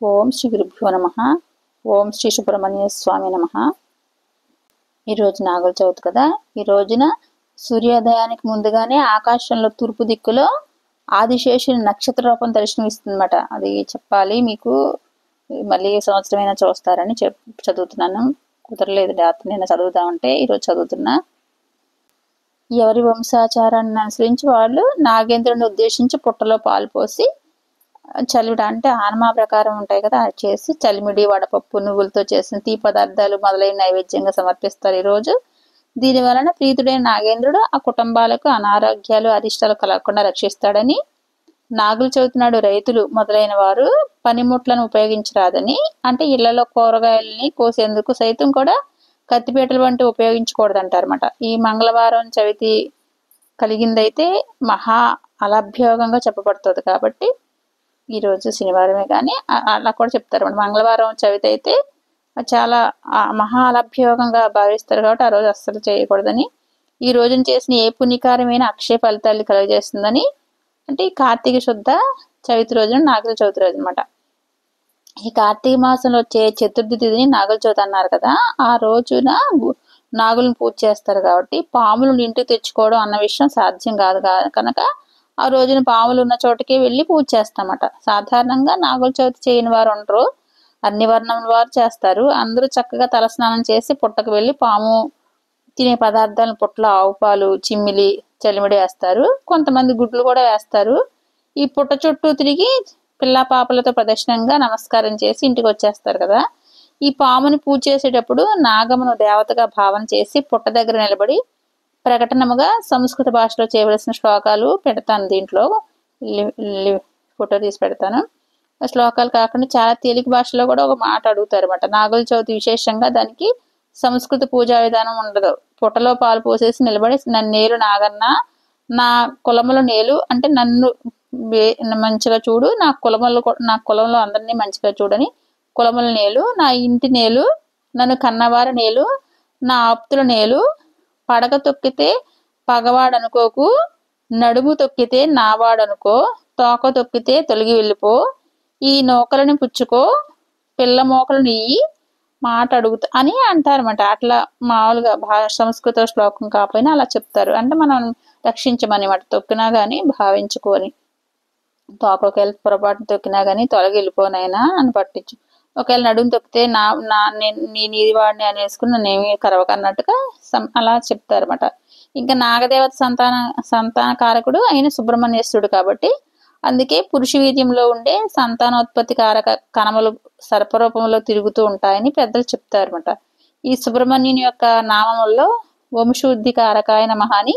ఓం శ్రీ గురుభ్యో నమ. ఓం శ్రీ సుబ్రహ్మణ్య స్వామి నమ. ఈరోజు నాగుల చవితి కదా. ఈ రోజున సూర్యోదయానికి ముందుగానే ఆకాశంలో తూర్పు దిక్కులో ఆదిశేషుని నక్షత్ర రూపం దర్శనమిస్తుందన్నమాట. అది చెప్పాలి మీకు, మళ్ళీ సంవత్సరమైనా చూస్తారని చదువుతున్నాను. కుదరలేదు రాత్రి నిన్న చదువుతామంటే ఈరోజు చదువుతున్నా. ఎవరి వంశాచారాన్ని అనుసరించి వాళ్ళు నాగేంద్రుని ఉద్దేశించి పుట్టలో పాలు పోసి చలివిడ అంటే ఆనమా ప్రకారం ఉంటాయి కదా, అది చేసి చలిమిడి, వడపప్పు, నువ్వులతో చేసిన తీ పదార్థాలు మొదలైన నైవేద్యంగా సమర్పిస్తారు ఈరోజు. దీని వలన ప్రీతుడైన నాగేంద్రుడు ఆ కుటుంబాలకు అనారోగ్యాలు అరిష్టాలు కలగకుండా రక్షిస్తాడని, నాగుల చవితి నాడు రైతులు మొదలైన వారు పనిముట్లను ఉపయోగించరాదని, అంటే ఇళ్లలో కూరగాయలని కోసేందుకు సైతం కూడా కత్తిపీటలు వంటి ఉపయోగించకూడదంటారన్నమాట. ఈ మంగళవారం చవితి కలిగిందైతే మహా అలభ్యోగంగా చెప్పబడుతుంది కాబట్టి ఈరోజు శనివారమే కానీ అలా కూడా చెప్తారు. మంగళవారం చవితి అయితే చాలా మహా అలభ్యోగంగా భావిస్తారు కాబట్టి ఆ రోజు అస్సలు చేయకూడదని, ఈ రోజున చేసిన ఏ పుణ్యకారమైన అక్షయ ఫలితాలు కలుగజేస్తుందని, అంటే ఈ కార్తీక శుద్ధ చవితి రోజున నాగుల చవితి రోజు అనమాట. ఈ కార్తీక మాసంలో వచ్చే చతుర్థి తిథిని నాగుల చవితి అన్నారు కదా. ఆ రోజున నాగులను పూజ చేస్తారు కాబట్టి పాములను ఇంటికి తెచ్చుకోవడం అన్న విషయం సాధ్యం కాదు కనుక ఆ రోజున పాములు ఉన్న చోటుకి వెళ్ళి పూజ చేస్తామట. సాధారణంగా నాగుల చవితి చేయని వారు ఉండరు, అన్ని వర్ణముల వారు చేస్తారు. అందరూ చక్కగా తలస్నానం చేసి పుట్టకు వెళ్ళి పాము తినే పదార్థాలను పుట్టలో ఆవు పాలు, చిమ్మిలి, చలిమిడి వేస్తారు. కొంతమంది గుడ్లు కూడా వేస్తారు. ఈ పుట్ట చుట్టూ తిరిగి పిల్ల పాపలతో ప్రదక్షిణంగా నమస్కారం చేసి ఇంటికి వచ్చేస్తారు కదా. ఈ పాముని పూజ చేసేటప్పుడు నాగమును దేవతగా భావన చేసి పుట్ట దగ్గర నిలబడి ప్రకటనముగా సంస్కృత భాషలో చేయవలసిన శ్లోకాలు పెడతాను. దీంట్లో ఫోటో తీసి పెడతాను. శ్లోకాలు కాకుండా చాలా తేలిక భాషలో కూడా ఒక మాట అడుగుతారు అన్నమాట. నాగుల చవితి విశేషంగా దానికి సంస్కృత పూజా విధానం ఉండదు. పుట్టలో పాలు పోసేసి నిలబడి నన్నేలు నాగన్న, నా కులముల నేలు అంటే నన్ను మంచిగా చూడు, నా కులంలో అందరినీ మంచిగా చూడని కులముల నేలు, నా ఇంటి నేలు, నన్ను కన్నవారి నేలు, నా ఆప్తుల నేలు, పడక తొక్కితే పగవాడనుకోకు, నడుము తొక్కితే నావాడనుకో, తోక తొక్కితే తొలగి వెళ్ళిపో, ఈ నూకలని పుచ్చుకో, పిల్ల మోకలు ఇయ్యి, మాట అడుగుతా అని అంటారన్నమాట. అట్లా మామూలుగా సంస్కృత శ్లోకం కాకపోయినా అలా చెప్తారు. అంటే మనం రక్షించమని మాట, తొక్కినా గానీ భావించుకొని, తోక ఒకవేళ పొరపాటు తొక్కినా గానీ తొలగి వెళ్ళిపోనైనా అని పట్టించు, ఒకవేళ నడుము తొక్కితే నీది వాడిని అనేసుకుని నన్నేమి కరవకన్నట్టుగా అలా చెప్తారన్నమాట. ఇంకా నాగదేవత సంతాన కారకుడు అయిన సుబ్రహ్మణ్యేశ్వరుడు కాబట్టి అందుకే పురుష వీర్యంలో ఉండే సంతానోత్పత్తి కారక కణములు సర్పరూపంలో తిరుగుతూ ఉంటాయని పెద్దలు చెప్తారన్నమాట. ఈ సుబ్రహ్మణ్యుని యొక్క నామముల్లో వంశవృద్ధి కారకాయ నమః అని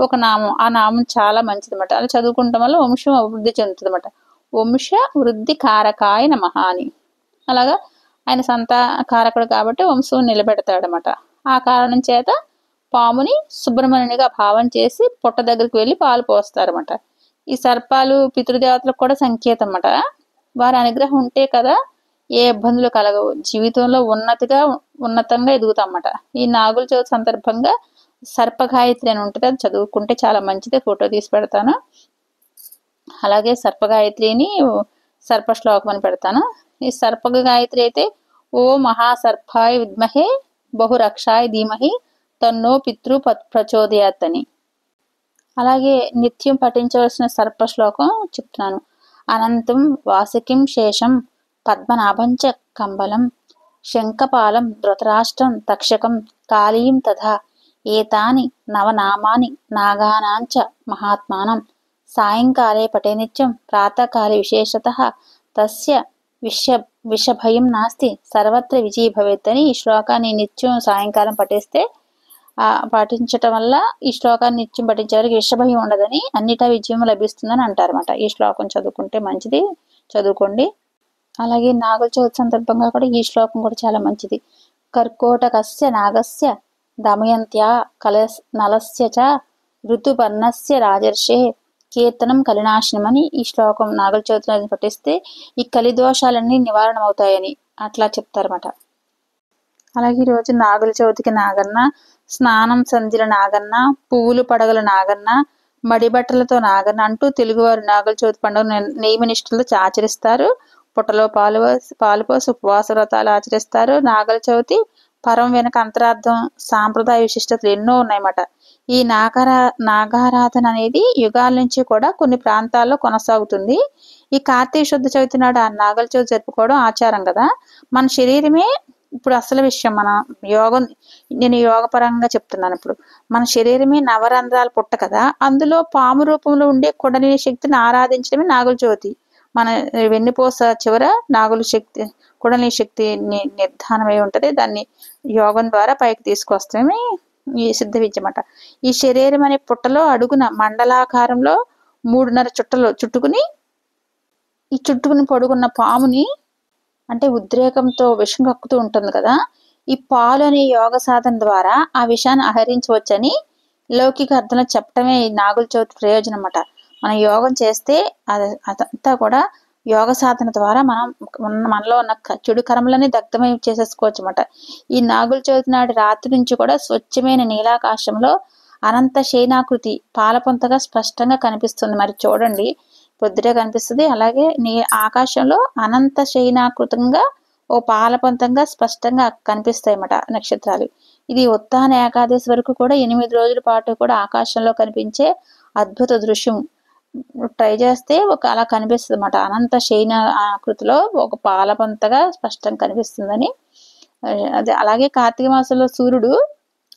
ఒక నామం, ఆ నామం చాలా మంచిది అన్నమాట. అలా చదువుకుంటాం వల్ల వంశం అభివృద్ధి చెందుతుంది అన్నమాట. వంశ వృద్ధి కారకాయ నమః అని, అలాగా ఆయన సంతానకారకుడు కాబట్టి వంశం నిలబెడతాడనమాట. ఆ కారణం చేత పాముని సుబ్రహ్మణ్యునిగా భావం చేసి పుట్ట దగ్గరికి వెళ్ళి పాలు పోస్తారన్నమాట. ఈ సర్పాలు పితృదేవతలకు కూడా సంకేతం అన్నమాట. వారి అనుగ్రహం ఉంటే కదా ఏ ఇబ్బందులు కలగవు, జీవితంలో ఉన్నతంగా ఎదుగుతామన్నమాట. ఈ నాగుల చవితి సందర్భంగా సర్పగాయత్రి అని ఉంటుంది, అది చదువుకుంటే చాలా మంచిది. ఫోటో తీసి పెడతాను. అలాగే సర్పగాయత్రిని సర్పశ్లోకం అని పెడతాను. ఈ సర్పక గాయత్రి అయితే ఓ మహాసర్పాయ విద్మహే బహురక్షాయ ధీమహి తన్నో పితృ ప్రచోదయాత్ అని. అలాగే నిత్యం పఠించవలసిన సర్పశ్లోకం చెప్తున్నాను. అనంతం వాసుకిం శేషం పద్మనాభంచ కంబలం శంఖపాలం ధృతరాష్ట్రం తక్షకం కాళీం తథా ఏతాని నవనామాని నాగానాంచ మహాత్మానం సాయంకాలే పటే నిత్యం ప్రాతకాలే విశేషతః తస్య విషభయం నాస్తి సర్వత్ర విజయ భవేత్ అని. ఈ శ్లోకాన్ని నిత్యం సాయంకాలం పాటించటం వల్ల, ఈ శ్లోకాన్ని నిత్యం పఠించేవారికి విషభయం ఉండదని, అన్నిటా విజయం లభిస్తుందని అంటారన్నమాట. ఈ శ్లోకం చదువుకుంటే మంచిది, చదువుకోండి. అలాగే నాగుల చవితి సందర్భంగా కూడా ఈ శ్లోకం కూడా చాలా మంచిది. కర్కోటకస్య నాగస్య దమయంత్యా నలస్య చ ఋతుపర్ణస్య రాజర్షే కీర్తనం కలినాశనం అని. ఈ శ్లోకం నాగుల చవితి పఠిస్తే ఈ కలిదోషాలన్నీ నివారణ అవుతాయని అట్లా చెప్తారన్నమాట. అలాగే ఈరోజు నాగుల చవితికి నాగన్న, స్నానం సంధ్యల నాగన్న, పువ్వులు పడగల నాగన్న, మడిబట్టలతో నాగన్న అంటూ తెలుగువారు నాగుల చవితి పండుగ నియమ నిష్ఠలతో ఆచరిస్తారు. పుట్టలో పాలు పోసి ఉపవాస వ్రతాలు ఆచరిస్తారు. నాగల చవితి పరం వెనక అంతరార్థం, సాంప్రదాయ విశిష్టతలు ఎన్నో ఉన్నాయన్నమాట. ఈ నాగారాధన అనేది యుగాల నుంచి కూడా కొన్ని ప్రాంతాల్లో కొనసాగుతుంది. ఈ కార్తీక శుద్ధ చవితి నాడు ఆ నాగల చవితి జరుపుకోవడం ఆచారం కదా. మన శరీరమే ఇప్పుడు అసలు విషయం. నేను యోగ పరంగా చెప్తున్నాను. ఇప్పుడు మన శరీరమే నవరంధ్రాల పుట్ట కదా. అందులో పాము రూపంలో ఉండే కుండలిని శక్తిని ఆరాధించడమే నాగుల చవితి. మన వెన్నుపూస చివర నాగుల శక్తి, కుండలిని శక్తి నిర్ధానమై ఉంటది. దాన్ని యోగం ద్వారా పైకి తీసుకొస్తామే ఈ సిద్ధ విద్య అన్నమాట. ఈ శరీరం అనే పుట్టలో అడుగున మండలాకారంలో 3.5 చుట్టలు చుట్టుకుని పొడుగున్న పాముని, అంటే ఉద్రేకంతో విషం కక్కుతూ ఉంటుంది కదా. ఈ పాలు అనే యోగ సాధన ద్వారా ఆ విషాన్ని ఆహరించవచ్చని లౌకిక అర్థంలో చెప్పటమే ఈ నాగుల చవితి ప్రయోజనం అన్నమాట. మనం యోగం చేస్తే అదంతా కూడా యోగ సాధన ద్వారా మనలో ఉన్న చెడు కర్మలని దగ్ధమై చేసేసుకోవచ్చు అన్నమాట. ఈ నాగుల చవితి నాటి రాత్రి నుంచి కూడా స్వచ్ఛమైన నీలాకాశంలో అనంత శయనాకృతి పాలపొంతగా స్పష్టంగా కనిపిస్తుంది. మరి చూడండి, పొద్దుటే కనిపిస్తుంది. అలాగే ఆకాశంలో అనంత శయనాకృతంగా ఓ పాలపంతంగా స్పష్టంగా కనిపిస్తాయి అన్నమాట నక్షత్రాలు. ఇది ఉత్తాన ఏకాదశి వరకు కూడా 8 రోజుల పాటు కూడా ఆకాశంలో కనిపించే అద్భుత దృశ్యం. ట్రై చేస్తే అలా కనిపిస్తుంది అన్నమాట. అనంత శయన ఆకృతిలో ఒక పాలపంతగా స్పష్టంగా కనిపిస్తుందని. అదే అలాగే కార్తీక మాసంలో సూర్యుడు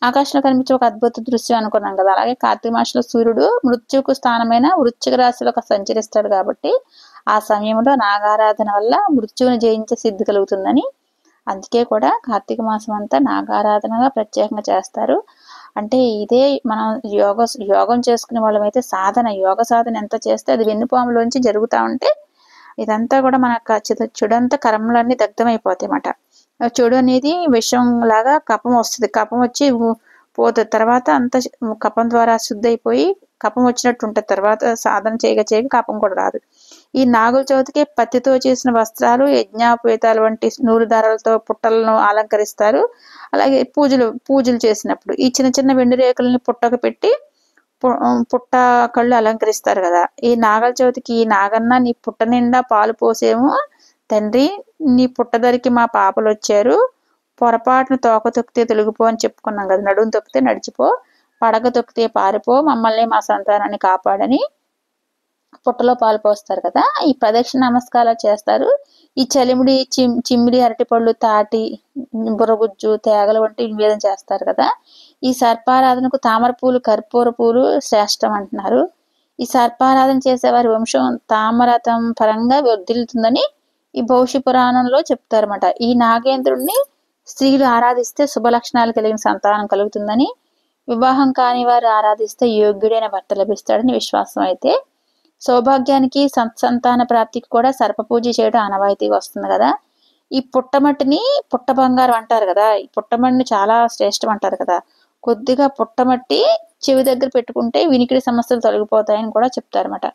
ఆకాశంలో కనిపించే ఒక అద్భుత దృశ్యం అనుకున్నాం కదా. అలాగే కార్తీక మాసంలో సూర్యుడు మృత్యుకు స్థానమైన వృశ్చిక రాశిలో సంచరిస్తాడు కాబట్టి ఆ సమయంలో నాగారాధన వల్ల మృత్యువుని జయించే సిద్ధి కలుగుతుందని. అందుకే కూడా కార్తీక మాసం అంతా నాగారాధనగా ప్రత్యేకంగా చేస్తారు. అంటే ఇదే మనం యోగం చేసుకునే వాళ్ళమైతే యోగ సాధన ఎంత చేస్తే అది వెన్నుపాములోంచి జరుగుతూ ఉంటే ఇదంతా కూడా మన చెడంతా కర్మలన్నీ దగ్ధమైపోతాయి అన్నమాట. చెడు అనేది విషం లాగా కపం వస్తుంది. కపం వచ్చి పోతుంది. తర్వాత అంత కపం ద్వారా శుద్ధి అయిపోయి కపం వచ్చినట్టు ఉంటుంది. తర్వాత సాధన చేయగా కపం కూడా రాదు. ఈ నాగుల చవితికి పత్తితో చేసిన వస్త్రాలు, యజ్ఞోపేతాలు వంటి నూలు దారాలతో పుట్టలను అలంకరిస్తారు. అలాగే పూజలు చేసినప్పుడు ఈ చిన్న చిన్న వెండి రేకులని పుట్టకు పెట్టి పుట్ట కళ్ళు అలంకరిస్తారు కదా. ఈ నాగల చవితికి నాగన్న నీ పుట్ట నిండా పాలు పోసేమో తండ్రి, నీ పుట్టదరికి మా పాపలు వచ్చారు, పొరపాటును తోక తొక్కితే తొలగిపో అని చెప్పుకున్నాం కదా. నడుము తొక్కితే నడిచిపో, పడగ తొక్కితే పారిపో, మమ్మల్ని మా సంతానాన్ని కాపాడని పుట్టలో పాలు పోస్తారు కదా. ఈ ప్రదక్షిణ నమస్కారాలు చేస్తారు. ఈ చలిమిడి, చిమ్మిడి, అరటిపళ్ళు, తాటి, బుర్రగుజ్జు, తేగలు వంటి నివేదన చేస్తారు కదా. ఈ సర్పారాధనకు తామర పూలు, కర్పూర పూలు శ్రేష్టం అంటున్నారు. ఈ సర్పారాధన చేసేవారి వంశం తామరతం పరంగా వర్ధిల్లుతుందని ఈ భవిష్య పురాణంలో చెప్తారన్నమాట. ఈ నాగేంద్రుడిని స్త్రీలు ఆరాధిస్తే శుభ లక్షణాలు కలిగిన సంతానం కలుగుతుందని, వివాహం కాని వారు ఆరాధిస్తే యోగ్యుడైన భర్త లభిస్తాడని విశ్వాసం. అయితే సౌభాగ్యానికి సంతాన ప్రాప్తికి కూడా సర్ప పూజ చేయడం ఆనవాయితీగా వస్తుంది కదా. ఈ పుట్టమట్టిని పుట్ట బంగారం అంటారు కదా. ఈ పుట్టమట్టిని చాలా శ్రేష్టం అంటారు కదా. కొద్దిగా పుట్టమట్టి చెవి దగ్గర పెట్టుకుంటే వినికిడి సమస్యలు తొలగిపోతాయని కూడా చెప్తారన్నమాట.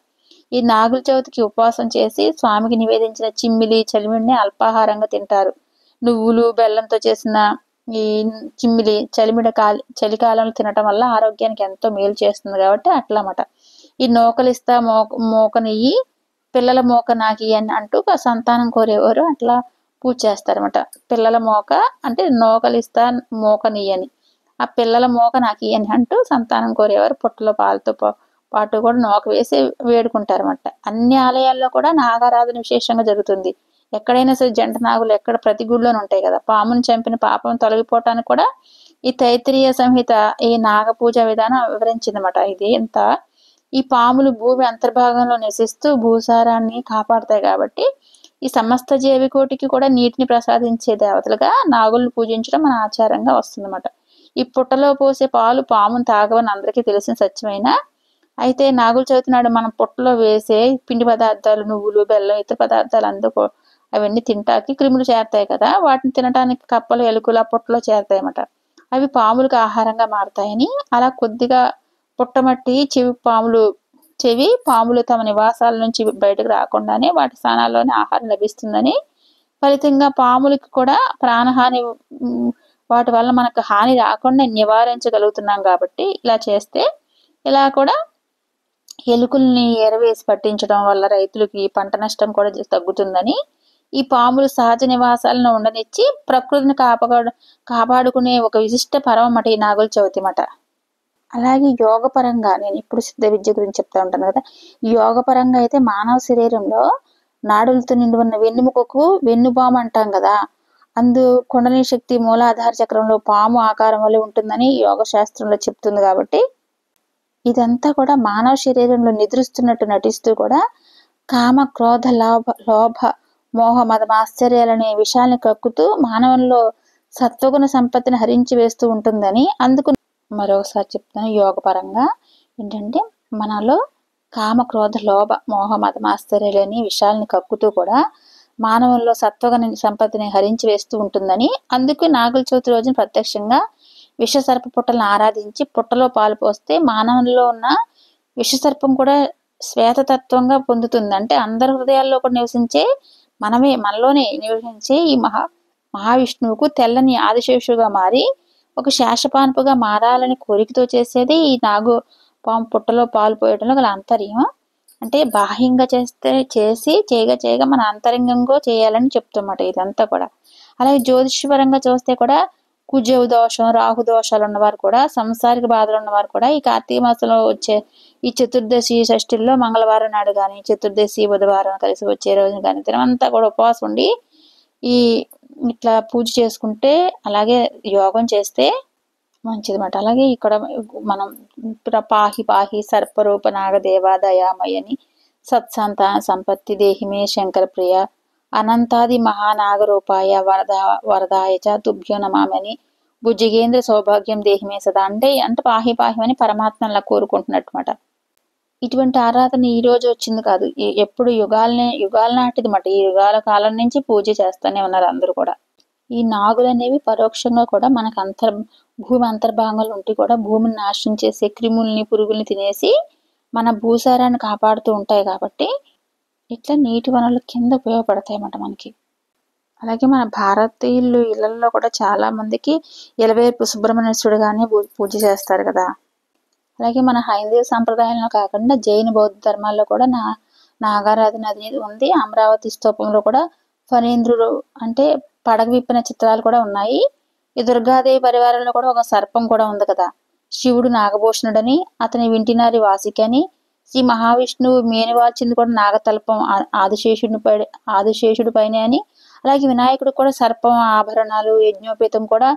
ఈ నాగుల చవితికి ఉపవాసం చేసి స్వామికి నివేదించిన చిమ్మిలి, చలిమిడిని అల్పాహారంగా తింటారు. నువ్వులు, బెల్లంతో చేసిన ఈ చిమ్మిలి చలికాలంలో తినటం వల్ల ఆరోగ్యానికి ఎంతో మేలు చేస్తుంది కాబట్టి అట్లా అన్నమాట. ఈ నూకలిస్తా మోక నెయ్యి, పిల్లల మోక నాకి అని అంటూ సంతానం కోరేవారు అట్లా పూజ చేస్తారన్నమాట. పిల్లల మోక అంటే నూకలిస్తా మోక నెయ్యి అని, ఆ పిల్లల మోక నాకి అని అంటూ సంతానం కోరేవారు పుట్టలో పాలతో పాటు కూడా నూక వేసి వేడుకుంటారన్నమాట. అన్ని ఆలయాల్లో కూడా నాగారాధన విశేషంగా జరుగుతుంది. ఎక్కడైనా సరే జంట నాగులు ఎక్కడ ప్రతి గుడిలోనే ఉంటాయి కదా. పామును చంపిన పాపం తొలగిపోవటానికి కూడా ఈ తైత్తిరీయ సంహిత ఈ నాగ పూజ విధానం వివరించిందన్నమాట. ఇది ఎంత ఈ పాములు భూమి అంతర్భాగంలో నివసిస్తూ భూసారాన్ని కాపాడతాయి కాబట్టి ఈ సమస్త జీవికోటికి కూడా నీటిని ప్రసాదించే దేవతలుగా నాగులను పూజించడం మన ఆచారంగా వస్తుందన్నమాట. ఈ పుట్టలో పోసే పాలు పామును తాగవని అందరికీ తెలిసిన సత్యమైన. అయితే నాగుల చవితి నాడు మనం పుట్టలో వేసే పిండి పదార్థాలు, నువ్వులు, బెల్లం, ఇతర పదార్థాలు అవన్నీ తింటాకి క్రిములు చేరతాయి కదా. వాటిని తినడానికి కప్పలు, ఎలుకలు ఆ పుట్టలో చేరతాయి అన్నమాట. అవి పాములకు ఆహారంగా మారతాయని, అలా కొద్దిగా పుట్టమట్టి చెవి పాములు తమ నివాసాల నుంచి బయటకు రాకుండానే వాటి స్థానాల్లోనే ఆహారం లభిస్తుందని, ఫలితంగా పాములకి కూడా ప్రాణహాని, వాటి వల్ల మనకు హాని రాకుండా నివారించగలుగుతున్నాం కాబట్టి ఇలా చేస్తే. ఇలా కూడా ఎలుకల్ని ఎరవేసి పట్టించడం వల్ల రైతులకి పంట నష్టం కూడా తగ్గుతుందని ఈ పాములు సహజ నివాసాలను ఉండనిచ్చి ప్రకృతిని కాపాడుకునే ఒక విశిష్ట పర్వం అట ఈ నాగుల చవితి మాట. అలాగే యోగ పరంగా నేను ఇప్పుడు సిద్ధ విద్య గురించి చెప్తా ఉంటాను కదా, యోగ పరంగా అయితే మానవ శరీరంలో నాడులతో నిండి ఉన్న వెన్నుముకకు వెన్నుపాము అంటాం కదా, కుండలిని శక్తి మూలాధార చక్రంలో పాము ఆకారం వల్ల ఉంటుందని యోగ శాస్త్రంలో చెప్తుంది. కాబట్టి ఇదంతా కూడా మానవ శరీరంలో నిద్రిస్తున్నట్టు నటిస్తూ కూడా కామ క్రోధ లోభ మోహ మదం ఆశ్చర్యాలనే విషయాల్ని కక్కుతూ మానవుల్లో సత్వగుణ సంపత్తిని హరించి వేస్తూ ఉంటుందని. అందుకు మరొకసారి చెప్తాను, యోగ పరంగా ఏంటంటే మనలో కామ క్రోధ లోభ మోహ మదం ఆశ్చర్యాలని విషయాల్ని కక్కుతూ కూడా మానవుల్లో సత్వగుణ సంపత్తిని హరించి వేస్తూ ఉంటుందని. అందుకు నాగుల చవితి రోజున ప్రత్యక్షంగా విషసర్ప పుట్టలను ఆరాధించి పుట్టలో పాలు పోస్తే మానవుల్లో ఉన్న విషసర్పం కూడా శ్వేతతత్వంగా పొందుతుంది. అంటే అందరి హృదయాల్లో కూడా నివసించే మనలోనే నివసించే ఈ మహావిష్ణువుకు తెల్లని ఆదిశేషుగా మారి ఒక శేషపాన్పుగా మారాలని కోరికతో చేసేది ఈ నాగు పాము పుట్టలో పాలు పోయడంలో గల అంతర్యం. అంటే బాహ్యంగా చేయగా మన అంతరంగంగా చేయాలని చెప్తున్నమాట ఇదంతా కూడా. అలాగే జ్యోతిష్యపరంగా చూస్తే కూడా కుజవు దోషం రాహు దోషాలు ఉన్నవారు కూడా, సంసారిక బాధలు ఉన్నవారు కూడా ఈ కార్తీక మాసంలో వచ్చే ఈ చతుర్దశి షష్ఠిల్లో మంగళవారం నాడు కానీ చతుర్దశి బుధవారం కలిసి వచ్చే రోజున కానీ దినమంతా కూడా ఉపవాసం ఉండి ఇట్లా పూజ చేసుకుంటే అలాగే యోగం చేస్తే మంచిది మాట. అలాగే ఇక్కడ మనం పాహి పాహి సర్పరూప నాగదేవ దయామయని సత్సంతాన సంపత్తి దేహిమే శంకర ప్రియ అనంతాది మహానాగరూపాయ వరదాయ చ తుభ్యో నమామని భుజగేంద్ర సౌభాగ్యం దేహిమే సదా. అంటే పాహి పాహిమని పరమాత్మ అలా కోరుకుంటున్నట్టుమాట. ఇటువంటి ఆరాధన ఈ రోజు వచ్చింది కాదు, ఎప్పుడు యుగాల నాటిది మాట. ఈ యుగాల కాలం నుంచి పూజ చేస్తూనే ఉన్నారు అందరూ కూడా. ఈ నాగులు అనేవి పరోక్షంగా కూడా మనకు భూమి అంతర్భాగంలో ఉండి కూడా భూమిని నాశనం చేసే క్రిముల్ని పురుగుల్ని తినేసి మన భూసారాన్ని కాపాడుతూ ఉంటాయి. కాబట్టి ఇట్లా నీటి వనరుల కింద ఉపయోగపడతాయి అన్నమాట మనకి. అలాగే మన భారతీయులు ఇళ్లలో కూడా చాలా మందికి ఎలవేర్పు సుబ్రహ్మణ్యేశ్వరుడుగానే పూజ చేస్తారు కదా. అలాగే మన హైందవ సంప్రదాయంలో కాకుండా జైన బౌద్ధ ధర్మాల్లో కూడా నాగారాధన అనేది ఉంది. అమరావతి స్తూపంలో కూడా ఫణీంద్రుడు అంటే పడగ విప్పిన చిత్రాలు కూడా ఉన్నాయి. ఈ దుర్గాదేవి పరివారంలో కూడా ఒక సర్పం కూడా ఉంది కదా. శివుడు నాగభూషణుడని, అతని వింటినారి వాసికి అని, శ్రీ మహావిష్ణువు మేనివాల్చింది కూడా నాగతల్పం ఆదిశేషుడి పైన అని. అలాగే వినాయకుడు కూడా సర్పం ఆభరణాలు యజ్ఞోపేతం కూడా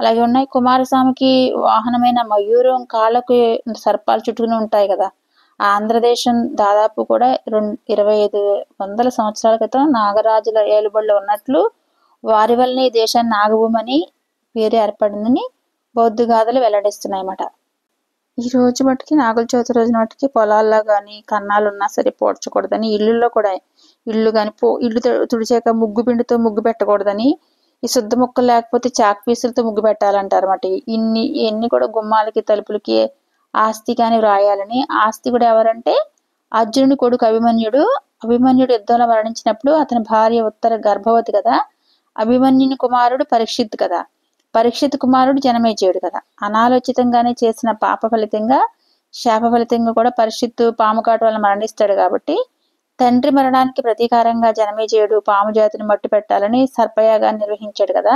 అలాగే ఉన్నాయి. కుమారస్వామికి వాహనమైన మయూరం కాళ్ళకు సర్పాలు చుట్టుకుని ఉంటాయి కదా. ఆంధ్రదేశం దాదాపు కూడా 2500 సంవత్సరాల క్రితం నాగరాజుల ఏలుబడిలో ఉన్నట్లు వారి వల్లనే ఈ దేశాన్ని నాగభూమి అని పేరు ఏర్పడిందని బౌద్ధ గాథలు వెల్లడిస్తున్నాయన్నమాట. ఈ రోజు మటుకి నాగుల చవితి రోజు మటుకి పొలాల్లో కానీ కన్నాలు ఉన్నా సరే పోడ్చకూడదని, ఇళ్ళల్లో కూడా ఇల్లు తుడిచాక ముగ్గు పిండితో ముగ్గు పెట్టకూడదని, ఈ శుద్ధ ముక్కలు లేకపోతే చాక్ పీసులతో ముగ్గు పెట్టాలంటారు అన్నమాట. ఇన్ని కూడా గుమ్మాలకి తలుపులకి ఆస్తి కానీ వ్రాయాలని. ఆస్తి కూడా ఎవరంటే అర్జునుడి కొడుకు అభిమన్యుడు యుద్ధంలో మరణించినప్పుడు అతని భార్య ఉత్తర గర్భవతి కదా. అభిమన్యుని కుమారుడు పరీక్షిత్ కదా. పరీక్షిత్ కుమారుడు జనమేజయుడు కదా. అనాలోచితంగానే చేసిన పాప ఫలితంగా శాప ఫలితంగా కూడా పరీక్షిత్తు పాము కాటు వల్ల మరణిస్తాడు. కాబట్టి తండ్రి మరణానికి ప్రతీకారంగా జనమేజయుడు పాము జాతిని మట్టు పెట్టాలని సర్పయాగాన్ని నిర్వహించాడు కదా.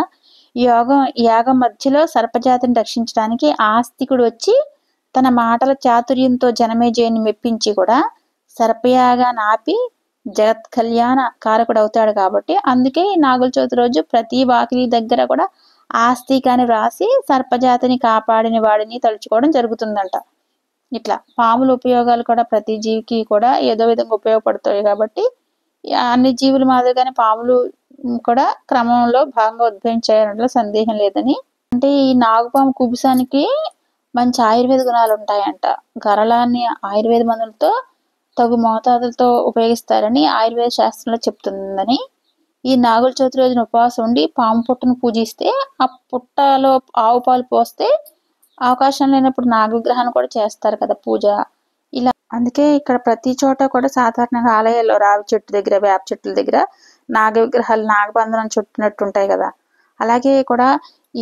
యాగం మధ్యలో సర్పజాతిని రక్షించడానికి ఆస్తికుడు వచ్చి తన మాటల చాతుర్యంతో జనమేజయుని మెప్పించి కూడా సర్పయాగాన్ని ఆపి జగత్ కళ్యాణ కారకుడు అవుతాడు. కాబట్టి అందుకే ఈ నాగుల చవితి రోజు ప్రతి వాకిలి దగ్గర కూడా ఆస్తికాన్ని వ్రాసి సర్పజాతిని కాపాడిన వాడిని తలుచుకోవడం జరుగుతుందంట. ఇట్లా పాముల ఉపయోగాలు కూడా ప్రతి జీవికి కూడా ఏదో విధంగా ఉపయోగపడతాయి. కాబట్టి అన్ని జీవుల మాదిరిగానే పాములు కూడా క్రమంలో భాగంగా ఉద్భవించాయనట్లో సందేహం లేదని. అంటే ఈ నాగుపాము కుబుసానికి మంచి ఆయుర్వేద గుణాలు ఉంటాయంట. గరళాన్ని ఆయుర్వేద మందులతో తగు మోతాదులతో ఉపయోగిస్తారని ఆయుర్వేద శాస్త్రంలో చెప్తుందని. ఈ నాగుల చవితి రోజున ఉపవాసం ఉండి పాము పుట్టను పూజిస్తే ఆ పుట్టలో ఆవు పాలు పోస్తే అవకాశం లేనప్పుడు నాగవిగ్రహాన్ని కూడా చేస్తారు కదా పూజ. ఇలా అందుకే ఇక్కడ ప్రతి చోట కూడా సాధారణంగా ఆలయాల్లో రావి చెట్టు దగ్గర వేప చెట్ల దగ్గర నాగవిగ్రహాలు నాగబంధనం చుట్టినట్టు ఉంటాయి కదా. అలాగే కూడా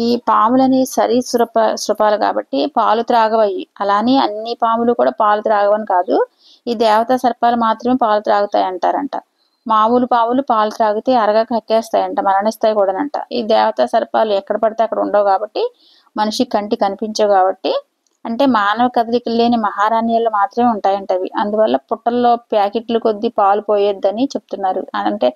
ఈ పాములని సరీసృపాలు కాబట్టి పాలు త్రాగవయి. అలానే అన్ని పాములు కూడా పాలు త్రాగవని కాదు, ఈ దేవతా సర్పాలు మాత్రమే పాలు త్రాగుతాయి అంటారంట. మామూలు పాములు పాలు త్రాగితే అరగా కక్కేస్తాయంట, మరణిస్తాయి కూడానంట. ఈ దేవతా సర్పాలు ఎక్కడ పడితే అక్కడ ఉండవు కాబట్టి, మనిషి కంటి కనిపించవు కాబట్టి, అంటే మానవ కదలికలు లేని మహారాణ్యాలు మాత్రమే ఉంటాయంట అవి. అందువల్ల పుట్టల్లో ప్యాకెట్లు కొద్దీ పాలు పోయొద్దని చెప్తున్నారు. అంటే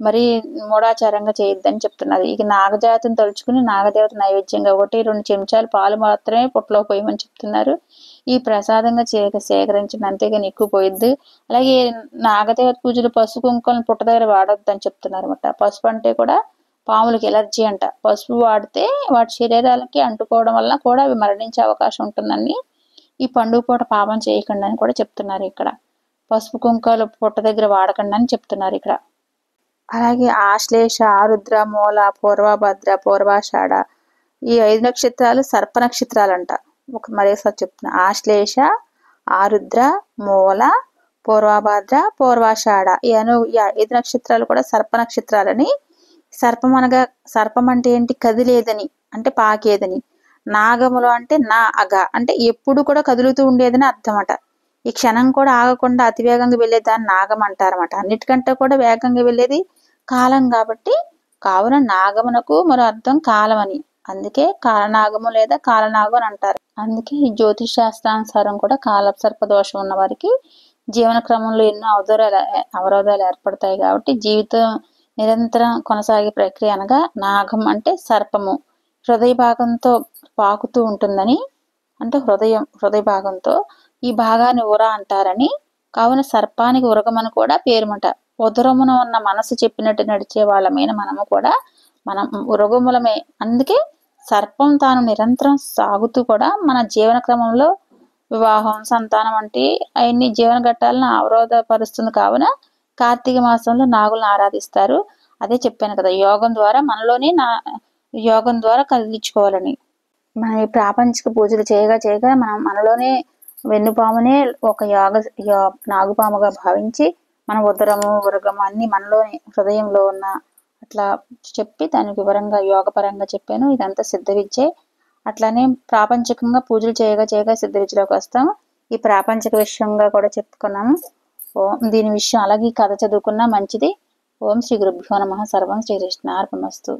మరి మూఢాచారంగా చేయొద్దని చెప్తున్నారు. ఇక నాగజాతిని తలుచుకుని నాగదేవత నైవేద్యంగా 1-2 చెంచాలు పాలు మాత్రమే పుట్టలో పోయమని చెప్తున్నారు. ఈ ప్రసాదంగా సేకరించండి, అంతేగాని ఎక్కువ పోయొద్దు. అలాగే నాగదేవత పూజలు పసుపు కుంకుమలను పుట్ట దగ్గర వాడొద్దని చెప్తున్నారు అనమాట. పసుపు అంటే కూడా పాములకి ఎలర్జీ అంట. పసుపు వాడితే వాటి శరీరాలకి అంటుకోవడం వల్ల కూడా అవి మరణించే అవకాశం ఉంటుందని, ఈ పండుగ పూట పాపం చేయకండి అని కూడా చెప్తున్నారు ఇక్కడ. పసుపు కుంకాలు పుట్ట దగ్గర వాడకండి అని చెప్తున్నారు ఇక్కడ. అలాగే ఆశ్లేష, ఆరుద్ర, మూల, పూర్వభద్ర, పూర్వాషాఢ ఈ 5 నక్షత్రాలు సర్ప నక్షత్రాలంట. మరోసారి చెప్తున్నా, ఆశ్లేష, ఆరుద్ర, మూల, పూర్వభద్ర, పూర్వాషాఢ ఈ 5 నక్షత్రాలు కూడా సర్ప నక్షత్రాలని. సర్పం అంటే ఏంటి? కదిలేదని, అంటే పాకేదని. నాగములు అంటే అగ అంటే ఎప్పుడు కూడా కదులుతూ ఉండేదని అర్థమట. ఈ క్షణం కూడా ఆగకుండా అతివేగంగా వెళ్ళేదాన్ని నాగం అంటారన్నమాట. అన్నిటికంటే కూడా వేగంగా వెళ్ళేది కాలం కాబట్టి, కావున నాగమునకు మరో అర్థం కాలం అని. అందుకే కాలనాగము లేదా కాలనాగం అని అంటారు. అందుకే ఈ జ్యోతిష్ శాస్త్రానుసారం కూడా కాలసర్ప దోషం ఉన్న వారికి జీవన క్రమంలో ఎన్నో అవరోధాలు ఏర్పడతాయి. కాబట్టి జీవితం నిరంతరం కొనసాగే ప్రక్రియ అనగా నాగం అంటే సర్పము హృదయ భాగంతో పాకుతూ ఉంటుందని, అంటే హృదయ భాగంతో ఈ భాగాన్ని ఉర అంటారని. కావున సర్పానికి ఉరగమని కూడా పేరుమట. ఉదరమున ఉన్న మనసు చెప్పినట్టు నడిచే వాళ్ళమైన మనము కూడా మనం ఉరగములమే. అందుకే సర్పం తాను నిరంతరం సాగుతూ కూడా మన జీవన క్రమంలో వివాహం, సంతానం వంటి అవన్నీ జీవన ఘట్టాలను అవరోధపరుస్తుంది. కావున కార్తీక మాసంలో నాగులను ఆరాధిస్తారు. అదే చెప్పాను కదా, యోగం ద్వారా కదిలించుకోవాలని. మన ఈ ప్రాపంచిక పూజలు చేయగా మనం మనలోనే వెన్నుపామునే ఒక నాగుపాముగా భావించి మన ఉరగము అన్ని మనలోని హృదయంలో ఉన్న అట్లా చెప్పి దానికి వివరంగా యోగపరంగా చెప్పాను. ఇదంతా సిద్ధ విద్యే. అట్లానే ప్రాపంచికంగా పూజలు చేయగా సిద్ధ విద్యలోకి వస్తాం. ఈ ప్రాపంచిక విషయంగా కూడా చెప్పుకున్నాము. దీని విషయం అలాగే కథ చదువుకున్నా మంచిది. ఓం శ్రీ గురుభ్యో నమః. సర్వం శ్రీకృష్ణార్పణమస్తు.